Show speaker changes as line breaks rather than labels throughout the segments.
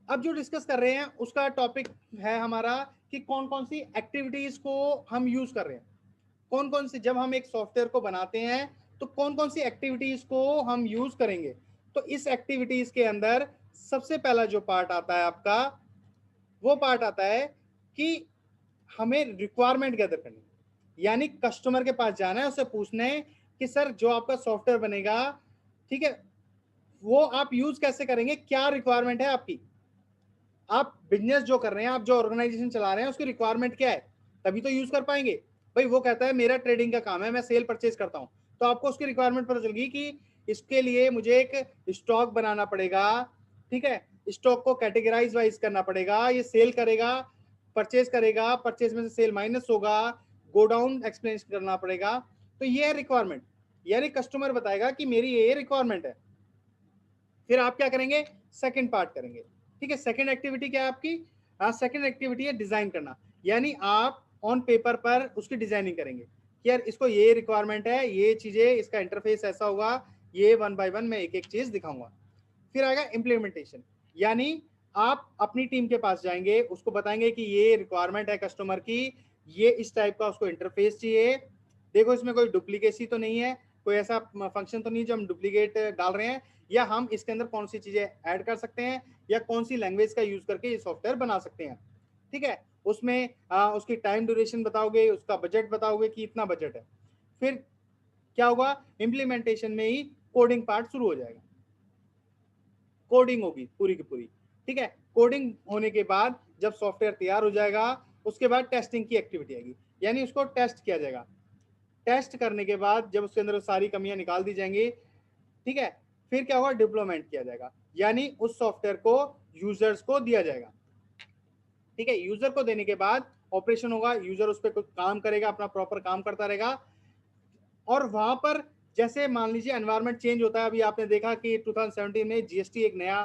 अब जो डिस्कस कर रहे हैं उसका टॉपिक है हमारा कि कौन कौन सी एक्टिविटीज को हम यूज कर रहे हैं, कौन कौन सी, जब हम एक सॉफ्टवेयर को बनाते हैं तो कौन कौन सी एक्टिविटीज को हम यूज करेंगे। तो इस एक्टिविटीज के अंदर सबसे पहला जो पार्ट आता है आपका, वो पार्ट आता है कि हमें रिक्वायरमेंट गैदर करनी है, यानी कस्टमर के पास जाना है, उससे पूछना है कि सर जो आपका सॉफ्टवेयर बनेगा, ठीक है, वो आप यूज कैसे करेंगे, क्या रिक्वायरमेंट है आपकी, आप बिजनेस जो कर रहे हैं, आप जो ऑर्गेनाइजेशन चला रहे हैं, उसकी रिक्वायरमेंट क्या है, तभी तो यूज कर पाएंगे। भाई वो कहता है मेरा ट्रेडिंग का काम है, मैं सेल परचेज करता हूं, तो आपको उसकी रिक्वायरमेंट पता चल गई कि इसके लिए मुझे एक स्टॉक बनाना पड़ेगा, ठीक है, स्टॉक को कैटेगराइज वाइज करना पड़ेगा, ये सेल करेगा, परचेज करेगा, परचेज में से सेल माइनस होगा, गोडाउन एक्सप्लेन करना पड़ेगा। तो ये है रिक्वायरमेंट, यानी कस्टमर बताएगा कि मेरी ये रिक्वायरमेंट है। फिर आप क्या करेंगे, सेकंड पार्ट करेंगे, ठीक है। सेकंड एक्टिविटी क्या है आपकी, सेकंड एक्टिविटी है डिजाइन करना, यानी आप ऑन पेपर पर उसकी डिजाइनिंग करेंगे कि यार इसको ये रिक्वायरमेंट है, ये चीजें, इसका इंटरफेस ऐसा होगा, ये वन बाय वन मैं एक एक चीज दिखाऊंगा। फिर आएगा इम्प्लीमेंटेशन, यानी आप अपनी टीम के पास जाएंगे, उसको बताएंगे कि ये रिक्वायरमेंट है कस्टमर की, ये इस टाइप का उसको इंटरफेस चाहिए, देखो इसमें कोई डुप्लीकेसी तो नहीं है, कोई ऐसा फंक्शन तो नहीं जो हम डुप्लीकेट डाल रहे हैं, या हम इसके अंदर कौन सी चीजें ऐड कर सकते हैं, या कौन सी लैंग्वेज का यूज करके ये सॉफ्टवेयर बना सकते हैं, ठीक है। उसमें उसकी टाइम ड्यूरेशन बताओगे, उसका बजट बताओगे कि इतना बजट है। फिर क्या होगा, इम्प्लीमेंटेशन में ही कोडिंग पार्ट शुरू हो जाएगा, कोडिंग होगी पूरी की पूरी, ठीक है। कोडिंग होने के बाद जब सॉफ्टवेयर तैयार हो जाएगा, उसके बाद टेस्टिंग की एक्टिविटी आएगी, यानी उसको टेस्ट किया जाएगा। टेस्ट करने के बाद जब उसके अंदर सारी कमियां निकाल दी जाएंगी, ठीक है, फिर क्या होगा, डिप्लॉयमेंट किया जाएगा, यानी उस सॉफ्टवेयर को यूजर्स को दिया जाएगा, ठीक है। यूजर को देने के बाद ऑपरेशन होगा, यूजर उस पर कुछ काम करेगा, अपना प्रॉपर काम करता रहेगा, और वहां पर जैसे मान लीजिए एनवायरमेंट चेंज होता है, अभी आपने देखा कि 2017 में जीएसटी एक नया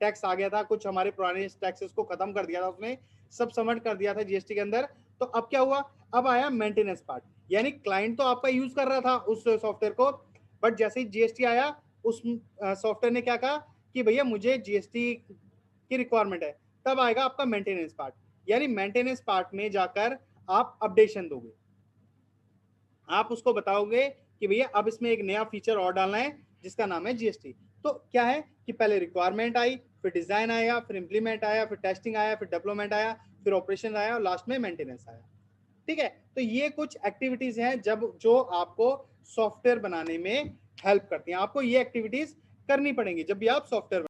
टैक्स आ गया था, कुछ हमारे पुराने टैक्सेस को खत्म कर दिया था उसने, सब सबमिट कर दिया था जीएसटी के अंदर। तो अब क्या हुआ, अब आया मेंटेनेंस पार्ट, यानी क्लाइंट तो आपका यूज कर रहा था उस सॉफ्टवेयर को, बट जैसे ही जीएसटी आया, उस सॉफ्टवेयर ने क्या कहा कि भैया मुझे जीएसटी की रिक्वायरमेंट है, तब आएगा आपका मेंटेनेंस पार्ट, यानी मेंटेनेंस पार्ट में जाकर आप अपडेशन दोगे, आप उसको बताओगे कि भैया अब इसमें एक नया फीचर और डालना है जिसका नाम है जीएसटी। तो क्या है कि पहले रिक्वायरमेंट आई, फिर डिजाइन आया, फिर इंप्लीमेंट आया, फिर टेस्टिंग आया, फिर डेवलपमेंट आया, फिर ऑपरेशन आया, और लास्ट में मेंटेनेंस आया, ठीक है। तो ये कुछ एक्टिविटीज हैं जब जो आपको सॉफ्टवेयर बनाने में हेल्प करती हैं, आपको ये एक्टिविटीज करनी पड़ेंगी जब भी आप सॉफ्टवेयर